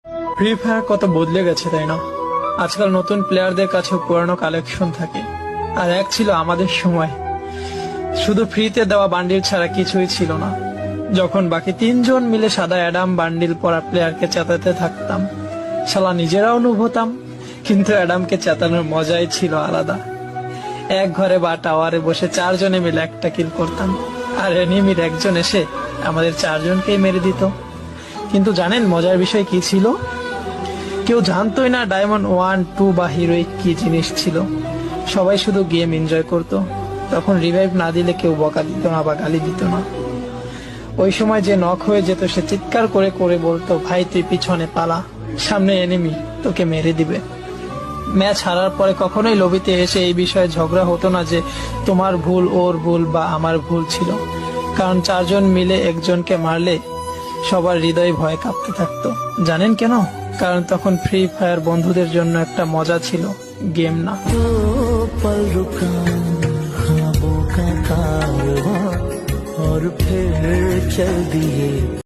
Free fire কত বদলে গেছে তাই না? আজকাল নতুন প্লেয়ারদের কাছে পুরানো কালেকশন থাকে, আর এক ছিল আমাদের সময় শুধু ফ্রিতে দেওয়া বান্ডিল ছাড়া কিছুই ছিল না। যখন বাকি তিনজন মিলে সাদা অ্যাডাম বান্ডিল পরা প্লেয়ারকে চেতাতে থাকতাম, শালা নিজেরাও অনুভব হতাম, কিন্তু অ্যাডামকে চেতানোর মজাই ছিল আলাদা। এক ঘরে বা টাওয়ারে বসে চারজনে মিলে একটা কিল করতাম, আর এনিমির একজন এসে আমাদের চারজনকেই মেরে দিত। কিন্তু জানেন মজার বিষয় কি ছিল? কেউ জানতোই না ডায়মন্ড 1, 2 বা হিরোইক কি জিনিস ছিল। সবাই শুধু গেম এনজয় করত। তখন রিভাইভ না দিলে কেউ বকা দিত না বা গালি দিত না। ওই সময় যে নক হয়ে যেত সে চিৎকার করে করে বলতো, ভাই তুই পিছনে পালা, সামনে এনিমি, তোকে মেরে দিবে। ম্যাচ হারার পরে কখনোই লবিতে এসে এই বিষয়ে ঝগড়া হতো না যে তোমার ভুল, ওর ভুল বা আমার ভুল ছিল, কারণ চারজন মিলে একজনকে মারলে সবার হৃদয় ভয়ে কাঁপতে থাকতো। জানেন কেন? কারণ তখন ফ্রি ফায়ার বন্ধুদের জন্য একটা মজা ছিল, গেম না। पल रुका ख्वाबों का कारवां और फिर चल दिए।